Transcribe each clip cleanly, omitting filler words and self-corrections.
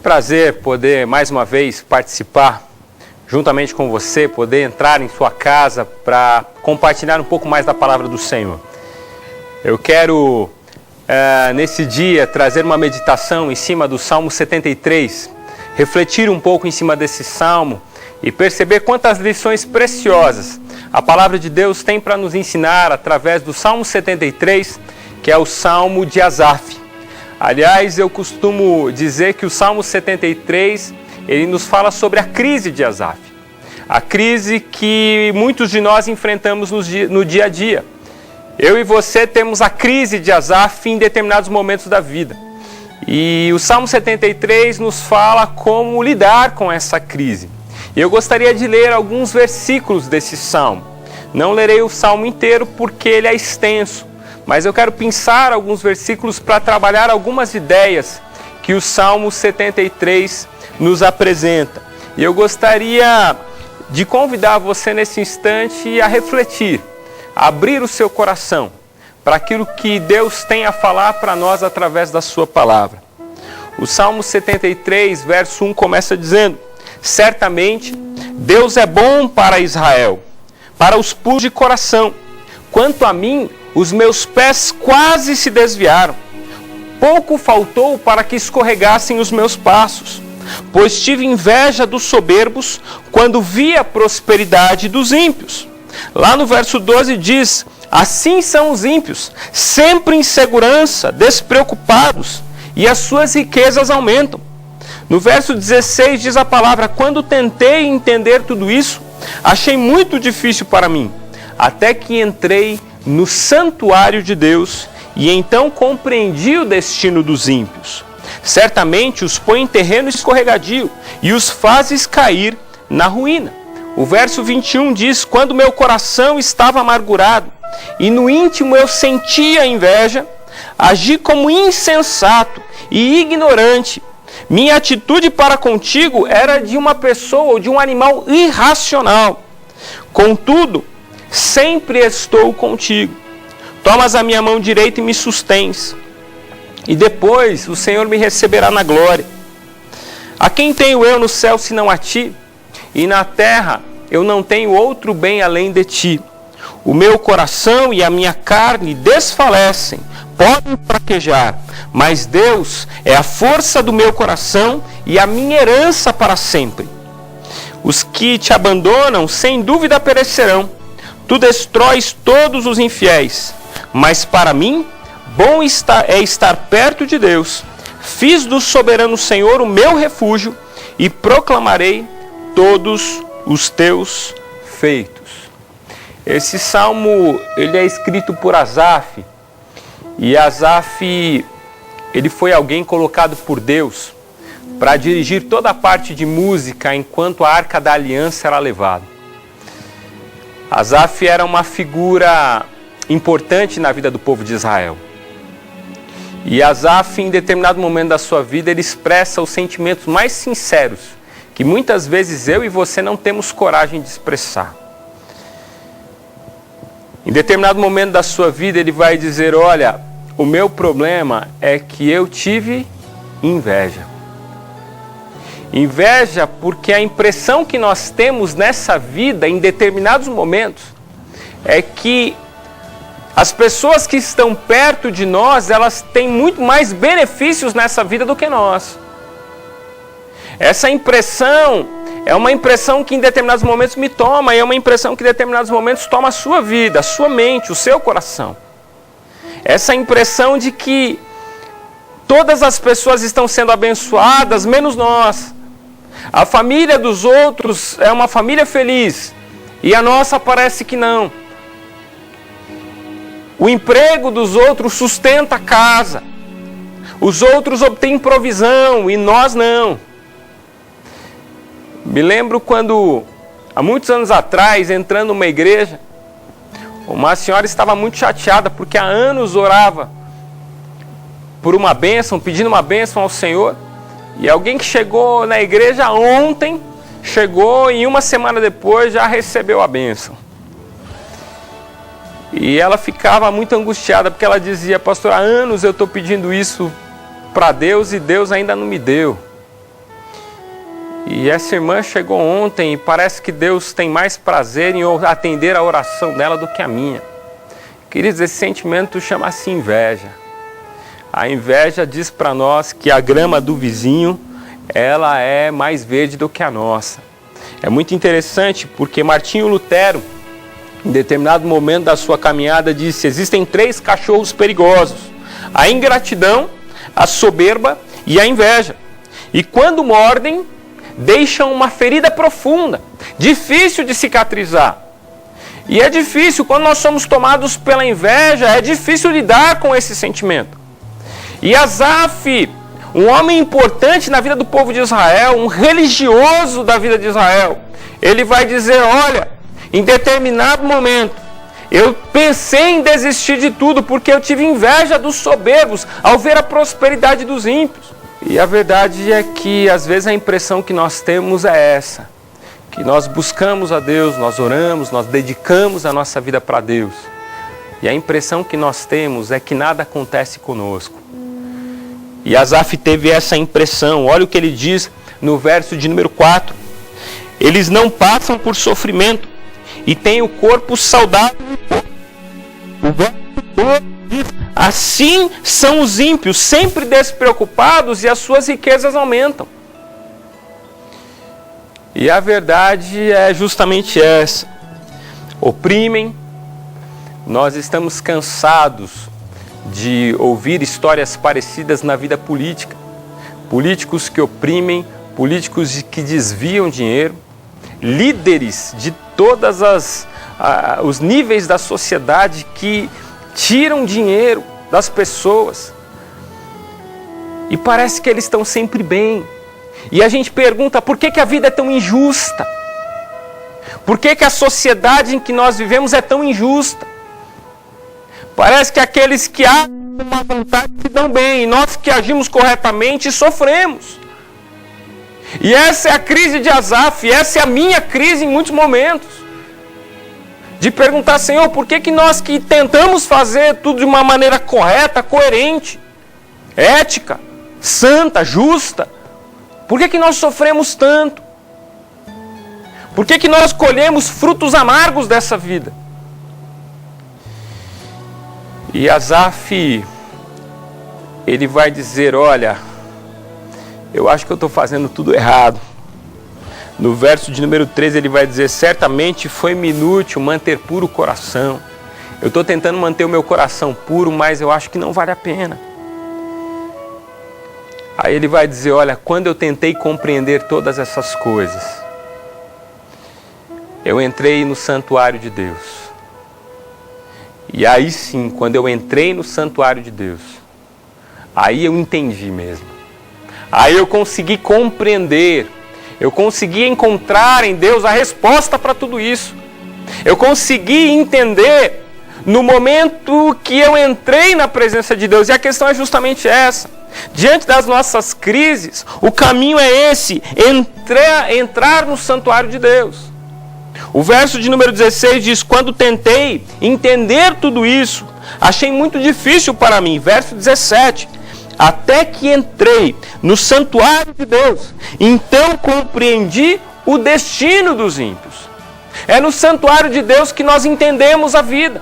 prazer poder mais uma vez participar juntamente com você, poder entrar em sua casa para compartilhar um pouco mais da palavra do Senhor. Eu quero nesse dia trazer uma meditação em cima do Salmo 73, refletir um pouco em cima desse salmo e perceber quantas lições preciosas a palavra de Deus tem para nos ensinar através do Salmo 73, que é o Salmo de Asaf. Aliás, eu costumo dizer que o Salmo 73, ele nos fala sobre a crise de Asaf. A crise que muitos de nós enfrentamos no dia a dia. Eu e você temos a crise de Asaf em determinados momentos da vida. E o Salmo 73 nos fala como lidar com essa crise. Eu gostaria de ler alguns versículos desse salmo. Não lerei o salmo inteiro porque ele é extenso, mas eu quero pensar alguns versículos para trabalhar algumas ideias que o Salmo 73 nos apresenta. E eu gostaria de convidar você nesse instante a refletir, a abrir o seu coração para aquilo que Deus tem a falar para nós através da sua palavra. O Salmo 73, verso 1 começa dizendo: certamente Deus é bom para Israel, para os puros de coração. Quanto a mim, os meus pés quase se desviaram. Pouco faltou para que escorregassem os meus passos, pois tive inveja dos soberbos quando vi a prosperidade dos ímpios. Lá no verso 12 diz: assim são os ímpios, sempre em segurança, despreocupados, e as suas riquezas aumentam. No verso 16 diz a palavra: quando tentei entender tudo isso, achei muito difícil para mim, até que entrei no santuário de Deus e então compreendi o destino dos ímpios. Certamente os põe em terreno escorregadio e os fazes cair na ruína. O verso 21 diz: quando meu coração estava amargurado e no íntimo eu sentia inveja, agi como insensato e ignorante. Minha atitude para contigo era de uma pessoa ou de um animal irracional. Contudo, sempre estou contigo. Tomas a minha mão direita e me sustens. E depois o Senhor me receberá na glória. A quem tenho eu no céu senão a ti? E na terra eu não tenho outro bem além de ti. O meu coração e a minha carne desfalecem, podem fraquejar, mas Deus é a força do meu coração e a minha herança para sempre. Os que te abandonam, sem dúvida perecerão. Tu destróis todos os infiéis, mas para mim, bom é estar perto de Deus. Fiz do soberano Senhor o meu refúgio e proclamarei todos os teus feitos. Esse salmo, ele é escrito por Asaf, e Asaf, ele foi alguém colocado por Deus para dirigir toda a parte de música enquanto a Arca da Aliança era levada. Asaf era uma figura importante na vida do povo de Israel. E Asaf, em determinado momento da sua vida, ele expressa os sentimentos mais sinceros, que muitas vezes eu e você não temos coragem de expressar. Em determinado momento da sua vida, ele vai dizer: olha, o meu problema é que eu tive inveja. Inveja porque a impressão que nós temos nessa vida, em determinados momentos, é que as pessoas que estão perto de nós, elas têm muito mais benefícios nessa vida do que nós. Essa impressão é uma impressão que em determinados momentos me toma, e é uma impressão que em determinados momentos toma a sua vida, a sua mente, o seu coração. Essa impressão de que todas as pessoas estão sendo abençoadas, menos nós. A família dos outros é uma família feliz e a nossa parece que não. O emprego dos outros sustenta a casa. Os outros obtêm provisão e nós não. Me lembro quando, há muitos anos atrás, entrando numa igreja, uma senhora estava muito chateada porque há anos orava por uma bênção, pedindo uma bênção ao Senhor. E alguém que chegou na igreja ontem, chegou e uma semana depois já recebeu a bênção. E ela ficava muito angustiada porque ela dizia: pastor, há anos eu estou pedindo isso para Deus e Deus ainda não me deu. E essa irmã chegou ontem e parece que Deus tem mais prazer em atender a oração dela do que a minha. Queridos, esse sentimento chama-se inveja. A inveja diz para nós que a grama do vizinho, ela é mais verde do que a nossa. É muito interessante porque Martinho Lutero, em determinado momento da sua caminhada, disse: existem 3 cachorros perigosos: a ingratidão, a soberba e a inveja. E quando mordem, deixam uma ferida profunda, difícil de cicatrizar. E é difícil, quando nós somos tomados pela inveja, é difícil lidar com esse sentimento. E Asaf, um homem importante na vida do povo de Israel, um religioso da vida de Israel, ele vai dizer: olha, em determinado momento, eu pensei em desistir de tudo, porque eu tive inveja dos soberbos ao ver a prosperidade dos ímpios. E a verdade é que, às vezes, a impressão que nós temos é essa, que nós buscamos a Deus, nós oramos, nós dedicamos a nossa vida para Deus. E a impressão que nós temos é que nada acontece conosco. E Asaf teve essa impressão. Olha o que ele diz no verso de número 4. Eles não passam por sofrimento e têm o corpo saudável. O verso 12 diz: assim são os ímpios, sempre despreocupados, e as suas riquezas aumentam. E a verdade é justamente essa. Oprimem. Nós estamos cansados de ouvir histórias parecidas na vida política. Políticos que oprimem, políticos que desviam dinheiro, líderes de todas os níveis da sociedade que tiram dinheiro das pessoas. E parece que eles estão sempre bem. E a gente pergunta: por que a vida é tão injusta? Por que a sociedade em que nós vivemos é tão injusta? Parece que aqueles que agem com má vontade se dão bem, e nós que agimos corretamente sofremos. E essa é a crise de Asaf, essa é a minha crise em muitos momentos. De perguntar: Senhor, por que nós que tentamos fazer tudo de uma maneira correta, coerente, ética, santa, justa, por que nós sofremos tanto? Por que nós colhemos frutos amargos dessa vida? E Asaf, ele vai dizer: olha, eu acho que eu estou fazendo tudo errado. No verso de número 13 ele vai dizer: certamente foi-me inútil manter puro o coração. Eu estou tentando manter o meu coração puro, mas eu acho que não vale a pena. Aí ele vai dizer: olha, quando eu tentei compreender todas essas coisas, eu entrei no santuário de Deus. E aí sim, quando eu entrei no santuário de Deus, aí eu entendi mesmo. Aí eu consegui compreender, eu consegui encontrar em Deus a resposta para tudo isso. Eu consegui entender no momento que eu entrei na presença de Deus. E a questão é justamente essa. Diante das nossas crises, o caminho é esse: entrar no santuário de Deus. O verso de número 16 diz: quando tentei entender tudo isso, achei muito difícil para mim. Verso 17: até que entrei no santuário de Deus, então compreendi o destino dos ímpios. É no santuário de Deus que nós entendemos a vida.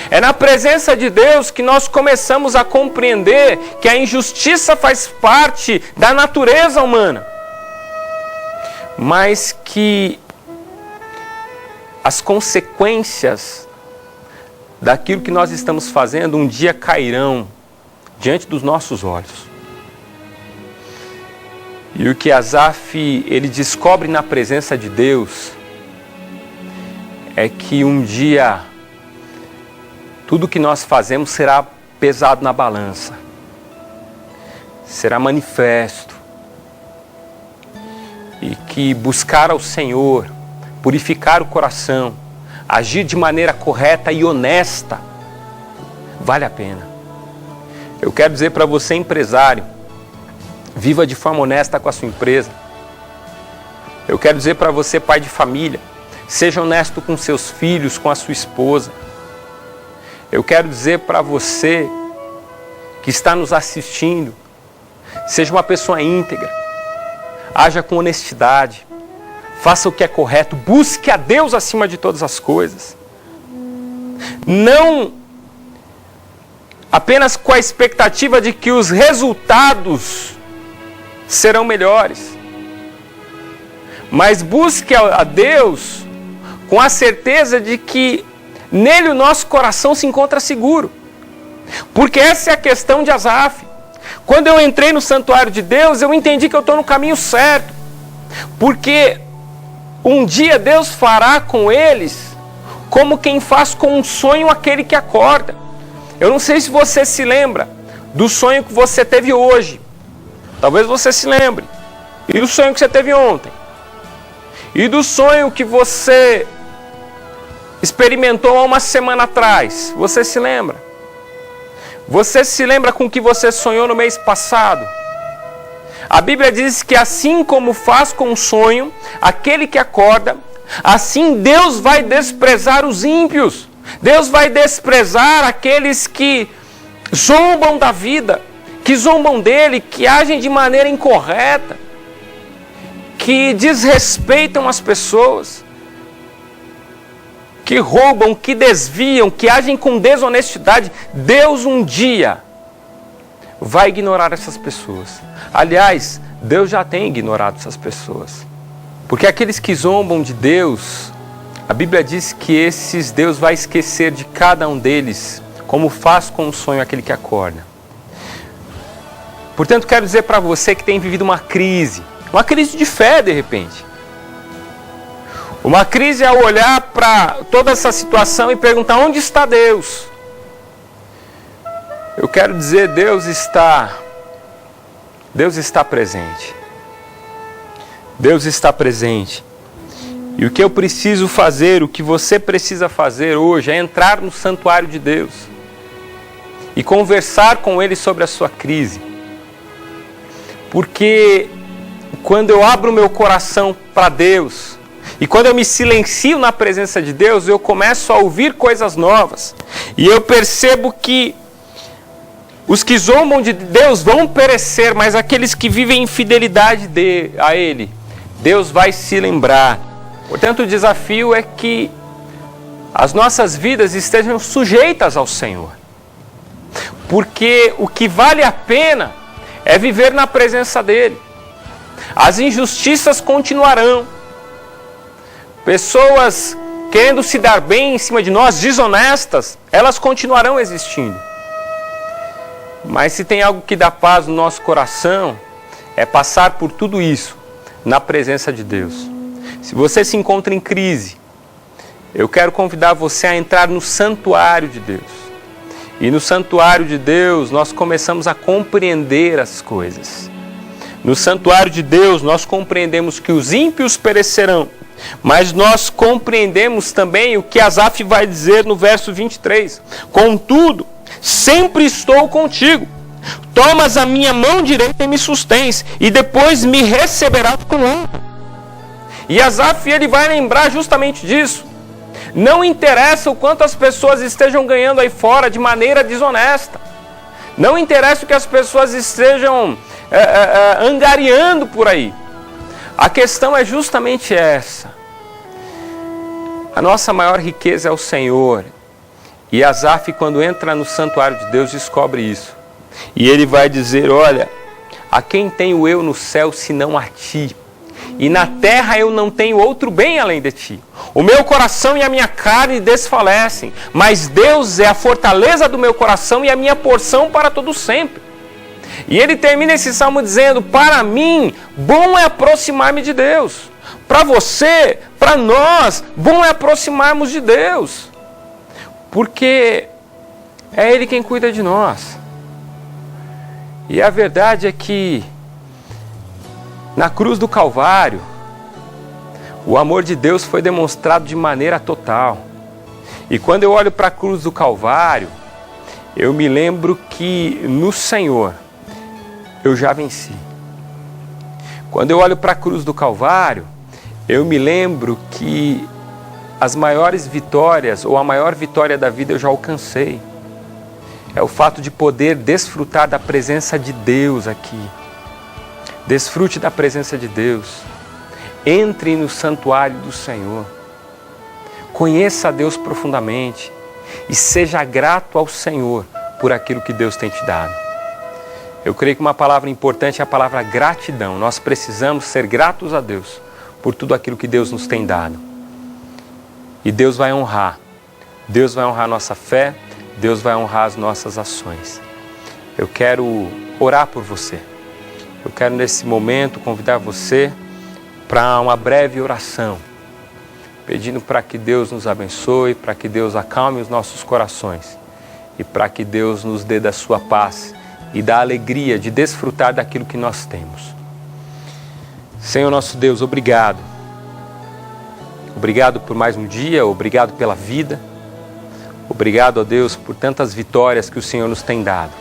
É na presença de Deus que nós começamos a compreender que a injustiça faz parte da natureza humana, mas que as consequências daquilo que nós estamos fazendo um dia cairão diante dos nossos olhos. E o que Asaf ele descobre na presença de Deus é que um dia tudo que nós fazemos será pesado na balança, será manifesto, e que buscar ao Senhor, purificar o coração, agir de maneira correta e honesta, vale a pena. Eu quero dizer para você, empresário, viva de forma honesta com a sua empresa. Eu quero dizer para você, pai de família, seja honesto com seus filhos, com a sua esposa. Eu quero dizer para você que está nos assistindo, seja uma pessoa íntegra. haja com honestidade, faça o que é correto, busque a Deus acima de todas as coisas. Não apenas com a expectativa de que os resultados serão melhores, mas busque a Deus com a certeza de que nele o nosso coração se encontra seguro. Porque essa é a questão de Asaf. Quando eu entrei no santuário de Deus, eu entendi que eu estou no caminho certo. Porque um dia Deus fará com eles como quem faz com um sonho aquele que acorda. Eu não sei se você se lembra do sonho que você teve hoje. Talvez você se lembre. E do sonho que você teve ontem. E do sonho que você experimentou há uma semana atrás. Você se lembra? Você se lembra com o que você sonhou no mês passado? A Bíblia diz que assim como faz com um sonho aquele que acorda, assim Deus vai desprezar os ímpios. Deus vai desprezar aqueles que zombam da vida, que zombam dele, que agem de maneira incorreta, que desrespeitam as pessoas, que roubam, que desviam, que agem com desonestidade. Deus um dia vai ignorar essas pessoas. Aliás, Deus já tem ignorado essas pessoas. Porque aqueles que zombam de Deus, a Bíblia diz que esses Deus vai esquecer de cada um deles, como faz com um sonho aquele que acorda. Portanto, quero dizer para você que tem vivido uma crise de fé de repente. Uma crise ao olhar para toda essa situação e perguntar: onde está Deus? Eu quero dizer, Deus está presente. Deus está presente. E o que eu preciso fazer, o que você precisa fazer hoje é entrar no santuário de Deus e conversar com Ele sobre a sua crise. Porque quando eu abro o meu coração para Deus, e quando eu me silencio na presença de Deus, eu começo a ouvir coisas novas. E eu percebo que os que zombam de Deus vão perecer, mas aqueles que vivem em fidelidade a Ele, Deus vai se lembrar. Portanto, o desafio é que as nossas vidas estejam sujeitas ao Senhor. Porque o que vale a pena é viver na presença dEle. As injustiças continuarão. Pessoas querendo se dar bem em cima de nós, desonestas, elas continuarão existindo. Mas se tem algo que dá paz no nosso coração, é passar por tudo isso na presença de Deus. Se você se encontra em crise, eu quero convidar você a entrar no santuário de Deus. E no santuário de Deus nós começamos a compreender as coisas. No santuário de Deus nós compreendemos que os ímpios perecerão, mas nós compreendemos também o que Asaf vai dizer no verso 23. Contudo, sempre estou contigo. Tomas a minha mão direita e me sustens, e depois me receberás com honra. E Asaf, ele vai lembrar justamente disso. Não interessa o quanto as pessoas estejam ganhando aí fora de maneira desonesta. Não interessa o que as pessoas estejam angariando por aí. A questão é justamente essa. A nossa maior riqueza é o Senhor. E Asaf, quando entra no santuário de Deus, descobre isso. E ele vai dizer: olha, a quem tenho eu no céu senão a ti? E na terra eu não tenho outro bem além de ti. O meu coração e a minha carne desfalecem, mas Deus é a fortaleza do meu coração e a minha porção para todo sempre. E ele termina esse salmo dizendo: para mim, bom é aproximar-me de Deus. Para você, para nós, bom é aproximarmos de Deus. Porque é Ele quem cuida de nós. E a verdade é que na cruz do Calvário, o amor de Deus foi demonstrado de maneira total. E quando eu olho para a cruz do Calvário, eu me lembro que no Senhor eu já venci. Quando eu olho para a cruz do Calvário, eu me lembro que as maiores vitórias, ou a maior vitória da vida eu já alcancei. É o fato de poder desfrutar da presença de Deus aqui. Desfrute da presença de Deus. Entre no santuário do Senhor. Conheça a Deus profundamente e seja grato ao Senhor por aquilo que Deus tem te dado. Eu creio que uma palavra importante é a palavra gratidão. Nós precisamos ser gratos a Deus por tudo aquilo que Deus nos tem dado. E Deus vai honrar. Deus vai honrar a nossa fé, Deus vai honrar as nossas ações. Eu quero orar por você. Eu quero nesse momento convidar você para uma breve oração, pedindo para que Deus nos abençoe, para que Deus acalme os nossos corações e para que Deus nos dê da sua paz e da alegria de desfrutar daquilo que nós temos. Senhor nosso Deus, obrigado. Obrigado por mais um dia, obrigado pela vida. Obrigado, ó Deus, por tantas vitórias que o Senhor nos tem dado.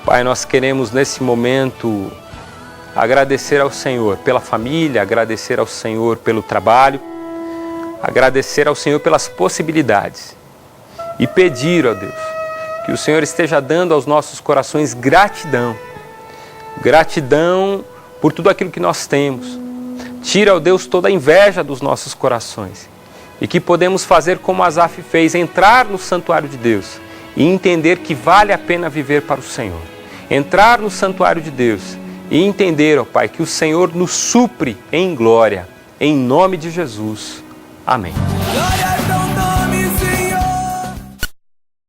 Pai, nós queremos nesse momento agradecer ao Senhor pela família, agradecer ao Senhor pelo trabalho, agradecer ao Senhor pelas possibilidades e pedir, ó Deus, que o Senhor esteja dando aos nossos corações gratidão. Gratidão por tudo aquilo que nós temos. Tira, ó Deus, toda a inveja dos nossos corações. E que podemos fazer como Asaf fez, entrar no santuário de Deus e entender que vale a pena viver para o Senhor. Entrar no santuário de Deus e entender, ó Pai, que o Senhor nos supre em glória. Em nome de Jesus. Amém.